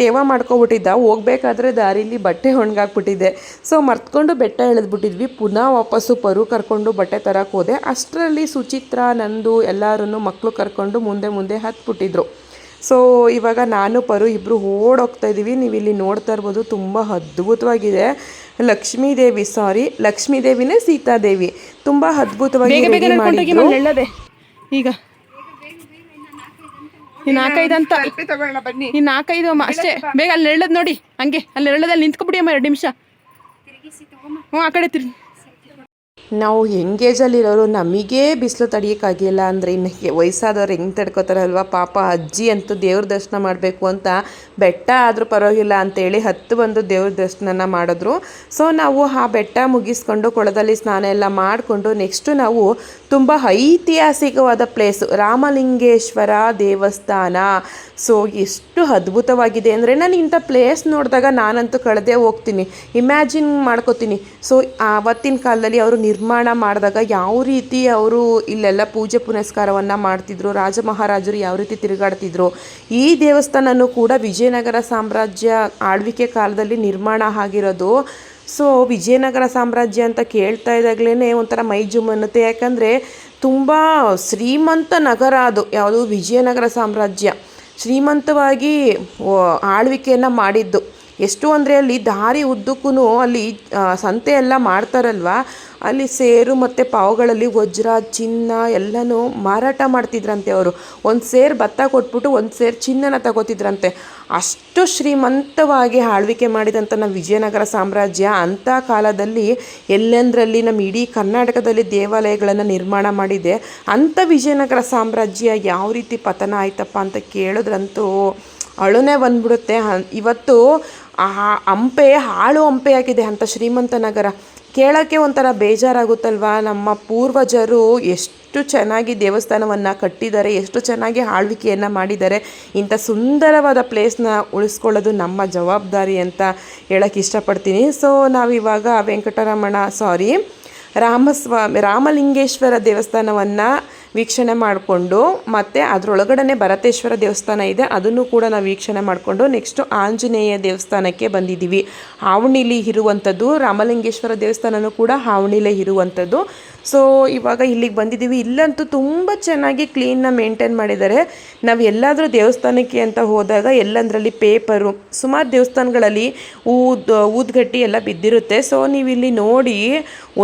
ತೇವ ಮಾಡ್ಕೊಬಿಟ್ಟಿದ್ದ, ಹೋಗ್ಬೇಕಾದ್ರೆ ದಾರಿಲಿ ಬಟ್ಟೆ ಒಣಗಾಕ್ಬಿಟ್ಟಿದ್ದೆ. ಸೊ ಮರ್ತ್ಕೊಂಡು ಬೆಟ್ಟ ಇಳಿದ್ಬಿಟ್ಟಿದ್ವಿ. ಪುನಃ ವಾಪಸ್ಸು ಪರು ಕರ್ಕೊಂಡು ಬಟ್ಟೆ ತರಕ್ಕೆ ಹೋದೆ. ಅಷ್ಟರಲ್ಲಿ ಸುಚಿತ್ರ, ನಂದು ಎಲ್ಲರೂ ಮಕ್ಕಳು ಕರ್ಕೊಂಡು ಮುಂದೆ ಹತ್ಬಿಟ್ಟಿದ್ರು. ಸೊ ಇವಾಗ ನಾನು ಪರು ಇಬ್ಬರು ಓಡೋಗ್ತಾ ಇದ್ದೀವಿ. ನೀವು ಇಲ್ಲಿ ನೋಡ್ತಾ ಇರ್ಬೋದು, ತುಂಬ ಅದ್ಭುತವಾಗಿದೆ. ಲಕ್ಷ್ಮೀದೇವಿನೇ ಸೀತಾದೇವಿ ತುಂಬ ಅದ್ಭುತವಾಗಿ ರೆಡಿ ಮಾಡಿದ್ರು. ಈಗ ಇನ್ನು 4-5 ಇನ್ನು 4-5 ಅಷ್ಟೇ, ಬೇಗ ಅಲ್ಲಿ ಎಳ್ಳದ್ ನೋಡಿ, ಹಂಗೆ ಅಲ್ಲಿ ಎಳ್ಳದಲ್ಲಿ ನಿಂತ್ಕೊಬಿಡಿ ಅಮ್ಮ 2 ನಿಮಿಷ. ಆ ಕಡೆ ತಿರ್ಗಿ. ನಾವು ಎಂಗೇಜಲ್ಲಿರೋರು ನಮಗೇ ಬಿಸಿಲು ತಡೆಯೋಕ್ಕಾಗಿಲ್ಲ ಅಂದರೆ ಇನ್ನು ವಯಸ್ಸಾದವ್ರು ಹೆಂಗೆ ತಡ್ಕೋತಾರಲ್ವ. ಪಾಪ ಅಜ್ಜಿ ಅಂತೂ ದೇವ್ರ ದರ್ಶನ ಮಾಡಬೇಕು ಅಂತ ಬೆಟ್ಟ ಆದರೂ ಪರವಾಗಿಲ್ಲ ಅಂತೇಳಿ ಬಂದು ದೇವ್ರ ದರ್ಶನ ಮಾಡಿದ್ರು. ಸೊ ನಾವು ಆ ಬೆಟ್ಟ ಮುಗಿಸ್ಕೊಂಡು ಕೊಳದಲ್ಲಿ ಸ್ನಾನ ಎಲ್ಲ ಮಾಡಿಕೊಂಡು ನೆಕ್ಸ್ಟು ನಾವು ತುಂಬ ಐತಿಹಾಸಿಕವಾದ ಪ್ಲೇಸು ರಾಮಲಿಂಗೇಶ್ವರ ದೇವಸ್ಥಾನ. ಸೊ ಎಷ್ಟು ಅದ್ಭುತವಾಗಿದೆ ಅಂದರೆ ನಾನು ಇಂಥ ಪ್ಲೇಸ್ ನೋಡಿದಾಗ ನಾನಂತೂ ಕಳೆದೇ ಹೋಗ್ತೀನಿ, ಇಮ್ಯಾಜಿನ್ ಮಾಡ್ಕೋತೀನಿ. ಸೊ ಆವತ್ತಿನ ಕಾಲದಲ್ಲಿ ಅವರು ನಿರ್ಮಾಣ ಮಾಡಿದಾಗ ಯಾವ ರೀತಿ ಅವರು ಇಲ್ಲೆಲ್ಲ ಪೂಜೆ ಪುನಸ್ಕಾರವನ್ನು ಮಾಡ್ತಿದ್ರು, ರಾಜ ಮಹಾರಾಜರು ಯಾವ ರೀತಿ ತಿರುಗಾಡ್ತಿದ್ರು. ಈ ದೇವಸ್ಥಾನನೂ ಕೂಡ ವಿಜಯನಗರ ಸಾಮ್ರಾಜ್ಯ ಆಳ್ವಿಕೆ ಕಾಲದಲ್ಲಿ ನಿರ್ಮಾಣ ಆಗಿರೋದು. ಸೊ ವಿಜಯನಗರ ಸಾಮ್ರಾಜ್ಯ ಅಂತ ಕೇಳ್ತಾ ಇದ್ದಾಗಲೇ ಒಂಥರ ಮೈ ಜುಮ್ ಅನ್ನುತ್ತೆ. ಯಾಕಂದರೆ ತುಂಬ ಶ್ರೀಮಂತ ನಗರ ಅದು, ಯಾವುದು ವಿಜಯನಗರ ಸಾಮ್ರಾಜ್ಯ ಶ್ರೀಮಂತವಾಗಿ ಆಳ್ವಿಕೆಯನ್ನು ಮಾಡಿದ್ದು. ಎಷ್ಟು ಅಂದರೆ ಅಲ್ಲಿ ದಾರಿ ಉದ್ದಕ್ಕೂ ಅಲ್ಲಿ ಸಂತೆ ಎಲ್ಲ ಮಾಡ್ತಾರಲ್ವ, ಅಲ್ಲಿ ಸೇರು ಮತ್ತು ಪಾವುಗಳಲ್ಲಿ ವಜ್ರ ಚಿನ್ನ ಎಲ್ಲನೂ ಮಾರಾಟ ಮಾಡ್ತಿದ್ರಂತೆ. ಅವರು ಒಂದು ಸೇರು ಭತ್ತ ಕೊಟ್ಬಿಟ್ಟು ಒಂದು ಸೇರು ಚಿನ್ನನ ತಗೋತಿದ್ರಂತೆ. ಅಷ್ಟು ಶ್ರೀಮಂತವಾಗಿ ಆಳ್ವಿಕೆ ಮಾಡಿದಂಥ ನಮ್ಮ ವಿಜಯನಗರ ಸಾಮ್ರಾಜ್ಯ ಅಂಥ ಕಾಲದಲ್ಲಿ ಎಲ್ಲೆಂದರಲ್ಲಿ ನಮ್ಮ ಇಡೀ ಕರ್ನಾಟಕದಲ್ಲಿ ದೇವಾಲಯಗಳನ್ನು ನಿರ್ಮಾಣ ಮಾಡಿದೆ. ಅಂಥ ವಿಜಯನಗರ ಸಾಮ್ರಾಜ್ಯ ಯಾವ ರೀತಿ ಪತನ ಆಯ್ತಪ್ಪ ಅಂತ ಕೇಳಿದ್ರಂತೂ ಅಳುನೇ ಬಂದ್ಬಿಡುತ್ತೆ. ಇವತ್ತು ಆ ಹಂಪೆ ಹಾಳು ಹಂಪೆ ಆಗಿದೆ ಅಂಥ ಶ್ರೀಮಂತ ನಗರ. ಕೇಳೋಕ್ಕೆ ಒಂಥರ ಬೇಜಾರಾಗುತ್ತಲ್ವ. ನಮ್ಮ ಪೂರ್ವಜರು ಎಷ್ಟು ಚೆನ್ನಾಗಿ ದೇವಸ್ಥಾನವನ್ನು ಕಟ್ಟಿದ್ದಾರೆ, ಎಷ್ಟು ಚೆನ್ನಾಗಿ ಆಳ್ವಿಕೆಯನ್ನು ಮಾಡಿದ್ದಾರೆ. ಇಂಥ ಸುಂದರವಾದ ಪ್ಲೇಸ್ನ ಉಳಿಸ್ಕೊಳ್ಳೋದು ನಮ್ಮ ಜವಾಬ್ದಾರಿ ಅಂತ ಹೇಳೋಕ್ಕೆ ಇಷ್ಟಪಡ್ತೀನಿ. ಸೊ ನಾವಿವಾಗ ರಾಮಲಿಂಗೇಶ್ವರ ದೇವಸ್ಥಾನವನ್ನು ವೀಕ್ಷಣೆ ಮಾಡಿಕೊಂಡು ಮತ್ತು ಅದರೊಳಗಡೆ ಭರತೇಶ್ವರ ದೇವಸ್ಥಾನ ಇದೆ, ಅದನ್ನು ಕೂಡ ನಾವು ವೀಕ್ಷಣೆ ಮಾಡಿಕೊಂಡು ನೆಕ್ಸ್ಟು ಆಂಜನೇಯ ದೇವಸ್ಥಾನಕ್ಕೆ ಬಂದಿದ್ದೀವಿ. ಆವಣಿಲಿ ಇರುವಂಥದ್ದು ರಾಮಲಿಂಗೇಶ್ವರ ದೇವಸ್ಥಾನವೂ ಕೂಡ ಆವಣಿಲೇ ಇರುವಂಥದ್ದು. ಸೊ ಇವಾಗ ಇಲ್ಲಿಗೆ ಬಂದಿದ್ದೀವಿ. ಇಲ್ಲಂತೂ ತುಂಬ ಚೆನ್ನಾಗಿ ಕ್ಲೀನ್ನ ಮೇಂಟೈನ್ ಮಾಡಿದ್ದಾರೆ. ನಾವು ಎಲ್ಲಾದರೂ ದೇವಸ್ಥಾನಕ್ಕೆ ಅಂತ ಹೋದಾಗ ಎಲ್ಲಂದರಲ್ಲಿ ಪೇಪರು, ಸುಮಾರು ದೇವಸ್ಥಾನಗಳಲ್ಲಿ ಊದ್ಗಡ್ಡಿ ಎಲ್ಲ ಬಿದ್ದಿರುತ್ತೆ. ಸೊ ನೀವು ಇಲ್ಲಿ ನೋಡಿ,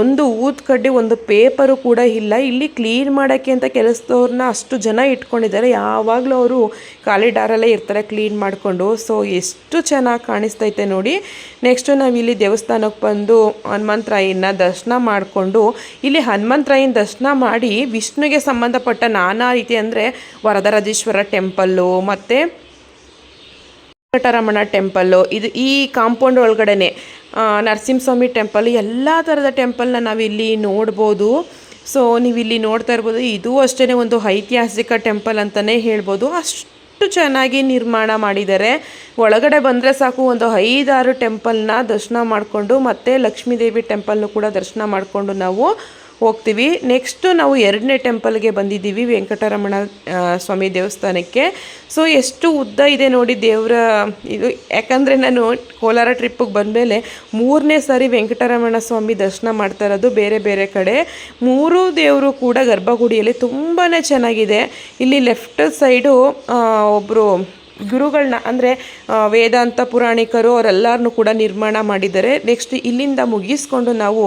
ಒಂದು ಊದ್ಕಡ್ಡಿ ಒಂದು ಪೇಪರು ಕೂಡ ಇಲ್ಲ. ಇಲ್ಲಿ ಕ್ಲೀನ್ ಮಾಡೋಕ್ಕೆ ಅಂತ ಕೆಲಸದವ್ರನ್ನ ಅಷ್ಟು ಜನ ಇಟ್ಕೊಂಡಿದ್ದಾರೆ. ಯಾವಾಗಲೂ ಅವರು ಕಾಲಿಡಾರಲ್ಲೇ ಇರ್ತಾರೆ ಕ್ಲೀನ್ ಮಾಡಿಕೊಂಡು. ಸೊ ಎಷ್ಟು ಚೆನ್ನಾಗಿ ಕಾಣಿಸ್ತೈತೆ ನೋಡಿ. ನೆಕ್ಸ್ಟು ನಾವಿಲ್ಲಿ ದೇವಸ್ಥಾನಕ್ಕೆ ಬಂದು ಹನುಮಂತರಾಯನ ದರ್ಶನ ಮಾಡಿಕೊಂಡು, ಇಲ್ಲಿ ಹನುಮಂತರಾಯನ ದರ್ಶನ ಮಾಡಿ ವಿಷ್ಣುಗೆ ಸಂಬಂಧಪಟ್ಟ ನಾನಾ ರೀತಿ ಅಂದರೆ ವರದರಾಜೇಶ್ವರ ಟೆಂಪಲ್ಲು ಮತ್ತು ವೆಂಕಟರಮಣ ಟೆಂಪಲ್ಲು, ಇದು ಈ ಕಾಂಪೌಂಡ್ ಒಳಗಡೆ ನರಸಿಂಹಸ್ವಾಮಿ ಟೆಂಪಲ್, ಎಲ್ಲ ಥರದ ಟೆಂಪಲ್ನ ನಾವಿಲ್ಲಿ ನೋಡ್ಬೋದು. ಸೊ ನೀವಿಲ್ಲಿ ನೋಡ್ತಾ ಇರ್ಬೋದು, ಇದು ಅಷ್ಟೇ ಒಂದು ಐತಿಹಾಸಿಕ ಟೆಂಪಲ್ ಅಂತಲೇ ಹೇಳ್ಬೋದು. ಅಷ್ಟು ಎಷ್ಟು ಚೆನ್ನಾಗಿ ನಿರ್ಮಾಣ ಮಾಡಿದ್ದಾರೆ. ಒಳಗಡೆ ಬಂದರೆ ಸಾಕು ಒಂದು 5-6 ಟೆಂಪಲ್ನ ದರ್ಶನ ಮಾಡಿಕೊಂಡು ಮತ್ತೆ ಲಕ್ಷ್ಮೀದೇವಿ ಟೆಂಪಲ್ನು ಕೂಡ ದರ್ಶನ ಮಾಡಿಕೊಂಡು ನಾವು ಹೋಗ್ತೀವಿ. ನೆಕ್ಸ್ಟು ನಾವು 2ನೇ ಟೆಂಪಲ್ಗೆ ಬಂದಿದ್ದೀವಿ, ವೆಂಕಟರಮಣ ಸ್ವಾಮಿ ದೇವಸ್ಥಾನಕ್ಕೆ. ಸೊ ಎಷ್ಟು ಉದ್ದ ಇದೆ ನೋಡಿ ದೇವರ ಇದು. ಯಾಕಂದರೆ ನಾನು ಕೋಲಾರ ಟ್ರಿಪ್ಪಿಗೆ ಬಂದಮೇಲೆ 3ನೇ ಸಾರಿ ವೆಂಕಟರಮಣ ಸ್ವಾಮಿ ದರ್ಶನ ಮಾಡ್ತಾ ಇರೋದು ಬೇರೆ ಬೇರೆ ಕಡೆ. 3 ದೇವರು ಕೂಡ ಗರ್ಭಗುಡಿಯಲ್ಲಿ ತುಂಬಾ ಚೆನ್ನಾಗಿದೆ. ಇಲ್ಲಿ ಲೆಫ್ಟ್ ಸೈಡು ಒಬ್ಬರು ಗುರುಗಳನ್ನ ಅಂದರೆ ವೇದಾಂತ ಪುರಾಣಿಕರು ಅವರೆಲ್ಲರನ್ನೂ ಕೂಡ ನಿರ್ಮಾಣ ಮಾಡಿದ್ದಾರೆ. ನೆಕ್ಸ್ಟ್ ಇಲ್ಲಿಂದ ಮುಗಿಸ್ಕೊಂಡು ನಾವು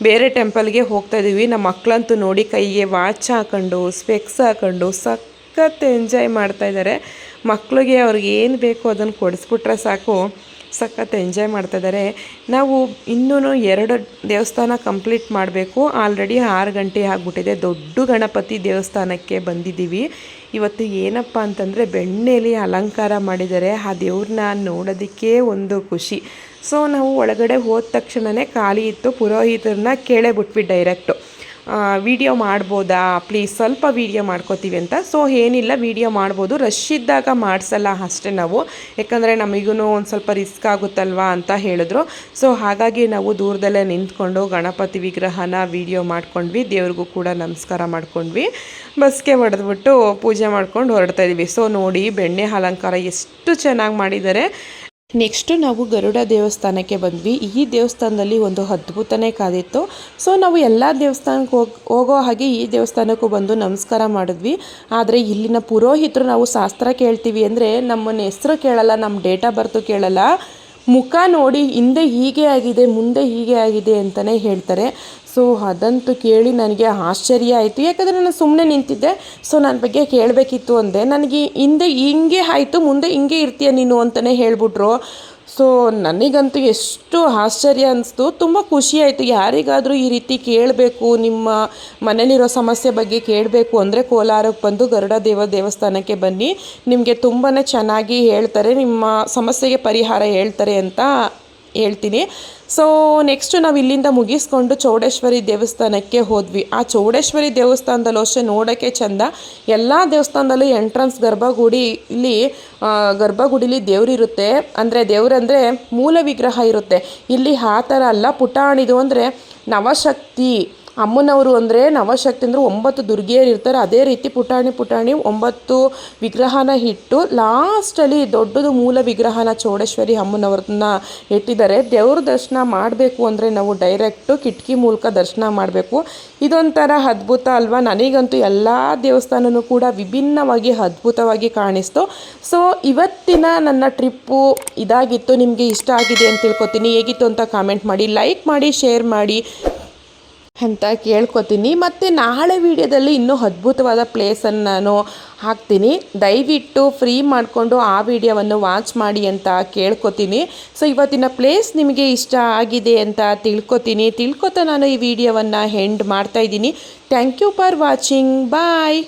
ಬೇರೆ ಟೆಂಪಲ್ಗೆ ಹೋಗ್ತಾ ಇದ್ದೀವಿ. ನಮ್ಮ ಮಕ್ಕಳಂತೂ ನೋಡಿ ಕೈಗೆ ವಾಚ್ ಹಾಕೊಂಡು ಸ್ಪೆಕ್ಸ್ ಹಾಕೊಂಡು ಸಖತ್ ಎಂಜಾಯ್ ಮಾಡ್ತಾಯಿದ್ದಾರೆ. ಮಕ್ಕಳಿಗೆ ಅವ್ರಿಗೆ ಏನು ಬೇಕೋ ಅದನ್ನು ಕೊಡಿಸ್ಬಿಟ್ರೆ ಸಾಕು, ಸಖತ್ ಎಂಜಾಯ್ ಮಾಡ್ತಾಯಿದ್ದಾರೆ. ನಾವು ಇನ್ನೂ 2 ದೇವಸ್ಥಾನ ಕಂಪ್ಲೀಟ್ ಮಾಡಬೇಕು. ಆಲ್ರೆಡಿ 6 ಗಂಟೆ ಆಗಿಬಿಟ್ಟಿದೆ. ದೊಡ್ಡ ಗಣಪತಿ ದೇವಸ್ಥಾನಕ್ಕೆ ಬಂದಿದ್ದೀವಿ. ಇವತ್ತು ಏನಪ್ಪ ಅಂತಂದರೆ ಬೆಣ್ಣೆಲಿ ಅಲಂಕಾರ ಮಾಡಿದ್ದಾರೆ. ಆ ದೇವ್ರನ್ನ ನೋಡೋದಕ್ಕೆ ಒಂದು ಖುಷಿ. ಸೊ ನಾವು ಒಳಗಡೆ ಹೋದ ತಕ್ಷಣವೇ ಖಾಲಿ ಇತ್ತು. ಪುರೋಹಿತರನ್ನ ಕೇಳೇ ಬಿಟ್ವಿ ಡೈರೆಕ್ಟು, ವಿಡಿಯೋ ಮಾಡ್ಬೋದಾ ಪ್ಲೀಸ್, ಸ್ವಲ್ಪ ವೀಡಿಯೋ ಮಾಡ್ಕೋತೀವಿ ಅಂತ. ಸೊ ಏನಿಲ್ಲ, ವೀಡಿಯೋ ಮಾಡ್ಬೋದು, ರಶ್ ಇದ್ದಾಗ ಮಾಡಿಸಲ್ಲ ಅಷ್ಟೇ ನಾವು, ಯಾಕಂದರೆ ನಮಗೂ ಒಂದು ಸ್ವಲ್ಪ ರಿಸ್ಕ್ ಆಗುತ್ತಲ್ವಾ ಅಂತ ಹೇಳಿದ್ರು. ಸೊ ಹಾಗಾಗಿ ನಾವು ದೂರದಲ್ಲೇ ನಿಂತ್ಕೊಂಡು ಗಣಪತಿ ವಿಗ್ರಹನ ವೀಡಿಯೋ ಮಾಡ್ಕೊಂಡ್ವಿ. ದೇವ್ರಿಗೂ ಕೂಡ ನಮಸ್ಕಾರ ಮಾಡ್ಕೊಂಡ್ವಿ. ಬಸ್ಗೆ ಹೊಡೆದ್ಬಿಟ್ಟು ಪೂಜೆ ಮಾಡ್ಕೊಂಡು ಹೊರಡ್ತಾ ಇದ್ವಿ. ಸೊ ನೋಡಿ ಬೆಣ್ಣೆ ಅಲಂಕಾರ ಎಷ್ಟು ಚೆನ್ನಾಗಿ ಮಾಡಿದ್ದಾರೆ. ನೆಕ್ಸ್ಟು ನಾವು ಗರುಡ ದೇವಸ್ಥಾನಕ್ಕೆ ಬಂದ್ವಿ. ಈ ದೇವಸ್ಥಾನದಲ್ಲಿ ಒಂದು ಅದ್ಭುತನೇ ಕಾದಿತ್ತು. ಸೊ ನಾವು ಎಲ್ಲ ದೇವಸ್ಥಾನಕ್ಕೆ ಹೋಗೋ ಹಾಗೆ ಈ ದೇವಸ್ಥಾನಕ್ಕೂ ಬಂದು ನಮಸ್ಕಾರ ಮಾಡಿದ್ವಿ. ಆದರೆ ಇಲ್ಲಿನ ಪುರೋಹಿತರು ನಾವು ಶಾಸ್ತ್ರ ಕೇಳ್ತೀವಿ ಅಂದರೆ ನಮ್ಮನ್ನ ಹೆಸರು ಕೇಳಲ್ಲ, ನಮ್ಮ ಡೇಟ್ ಆಫ್ ಬರ್ತು ಕೇಳಲ್ಲ, ಮುಖ ನೋಡಿ ಹಿಂದೆ ಹೀಗೆ ಆಗಿದೆ ಮುಂದೆ ಹೀಗೆ ಆಗಿದೆ ಅಂತಲೇ ಹೇಳ್ತಾರೆ. ಸೊ ಅದಂತೂ ಕೇಳಿ ನನಗೆ ಆಶ್ಚರ್ಯ ಆಯಿತು. ಯಾಕಂದರೆ ನಾನು ಸುಮ್ಮನೆ ನಿಂತಿದ್ದೆ. ಸೊ ನನ್ನ ಬಗ್ಗೆ ಕೇಳಬೇಕಿತ್ತು ಅಂದೆ. ನನಗೆ ಹಿಂದೆ ಹಿಂಗೆ ಆಯಿತು ಮುಂದೆ ಹಿಂಗೆ ಇರ್ತೀಯ ನೀನು ಅಂತಲೇ ಹೇಳ್ಬಿಟ್ರು. ಸೊ ನನಗಂತೂ ಎಷ್ಟು ಆಶ್ಚರ್ಯ ಅನಿಸ್ತು, ತುಂಬ ಖುಷಿಯಾಯಿತು. ಯಾರಿಗಾದರೂ ಈ ರೀತಿ ಕೇಳಬೇಕು, ನಿಮ್ಮ ಮನೇಲಿರೋ ಸಮಸ್ಯೆ ಬಗ್ಗೆ ಕೇಳಬೇಕು ಅಂದರೆ ಕೋಲಾರಕ್ಕೆ ಬಂದು ಗರುಡ ದೇವಸ್ಥಾನಕ್ಕೆ ಬನ್ನಿ. ನಿಮಗೆ ತುಂಬಾ ಚೆನ್ನಾಗಿ ಹೇಳ್ತಾರೆ, ನಿಮ್ಮ ಸಮಸ್ಯೆಗೆ ಪರಿಹಾರ ಹೇಳ್ತಾರೆ ಅಂತ ಹೇಳ್ತೀನಿ. ಸೊ ನೆಕ್ಸ್ಟು ನಾವು ಇಲ್ಲಿಂದ ಮುಗಿಸ್ಕೊಂಡು ಚೌಡೇಶ್ವರಿ ದೇವಸ್ಥಾನಕ್ಕೆ ಹೋದ್ವಿ. ಆ ಚೌಡೇಶ್ವರಿ ದೇವಸ್ಥಾನದಲ್ಲೂ ಅಷ್ಟೇ ನೋಡೋಕ್ಕೆ ಚೆಂದ. ಎಲ್ಲ ದೇವಸ್ಥಾನದಲ್ಲೂ ಎಂಟ್ರೆನ್ಸ್ ಗರ್ಭಗುಡಿಲಿ ದೇವರಿರುತ್ತೆ, ಅಂದರೆ ದೇವರಂದರೆ ಮೂಲ ವಿಗ್ರಹ ಇರುತ್ತೆ. ಇಲ್ಲಿ ಆ ಥರ ಅಲ್ಲ, ಪುಟಾಣಿದು ಅಂದರೆ ನವಶಕ್ತಿ ಅಮ್ಮನವರು ಅಂದರೆ ನವಶಕ್ತಿ ಅಂದರೆ 9 ದುರ್ಗಿಯರು ಇರ್ತಾರೆ. ಅದೇ ರೀತಿ ಪುಟಾಣಿ 9 ವಿಗ್ರಹನ ಇಟ್ಟು ಲಾಸ್ಟಲ್ಲಿ ದೊಡ್ಡದು ಮೂಲ ವಿಗ್ರಹನ ಚೌಡೇಶ್ವರಿ ಅಮ್ಮನವ್ರನ್ನ ಇಟ್ಟಿದ್ದಾರೆ. ದೇವ್ರ ದರ್ಶನ ಮಾಡಬೇಕು ಅಂದರೆ ನಾವು ಡೈರೆಕ್ಟು ಕಿಟಕಿ ಮೂಲಕ ದರ್ಶನ ಮಾಡಬೇಕು. ಇದೊಂಥರ ಅದ್ಭುತ ಅಲ್ವಾ. ನನಗಂತೂ ಎಲ್ಲ ದೇವಸ್ಥಾನವೂ ಕೂಡ ವಿಭಿನ್ನವಾಗಿ ಅದ್ಭುತವಾಗಿ ಕಾಣಿಸ್ತು. ಸೊ ಇವತ್ತಿನ ನನ್ನ ಟ್ರಿಪ್ಪು ಇದಾಗಿತ್ತು. ನಿಮಗೆ ಇಷ್ಟ ಆಗಿದೆ ಅಂತ ತಿಳ್ಕೊತೀನಿ. ಹೇಗಿತ್ತು ಅಂತ ಕಾಮೆಂಟ್ ಮಾಡಿ, ಲೈಕ್ ಮಾಡಿ, ಶೇರ್ ಮಾಡಿ ಅಂತ ಕೇಳ್ಕೊತೀನಿ. ಮತ್ತು ನಾಳೆ ವಿಡಿಯೋದಲ್ಲಿ ಇನ್ನೂ ಅದ್ಭುತವಾದ ಪ್ಲೇಸನ್ನು ನಾನು ಹಾಕ್ತೀನಿ. ದಯವಿಟ್ಟು ಫ್ರೀ ಮಾಡಿಕೊಂಡು ಆ ವಿಡಿಯೋವನ್ನು ವಾಚ್ ಮಾಡಿ ಅಂತ ಕೇಳ್ಕೊತೀನಿ. ಸೊ ಇವತ್ತಿನ ಪ್ಲೇಸ್ ನಿಮಗೆ ಇಷ್ಟ ಆಗಿದೆ ಅಂತ ತಿಳ್ಕೊತಾ ನಾನು ಈ ವಿಡಿಯೋವನ್ನು ಎಂಡ್ ಮಾಡ್ತಾಯಿದ್ದೀನಿ. Thank you for watching. Bye.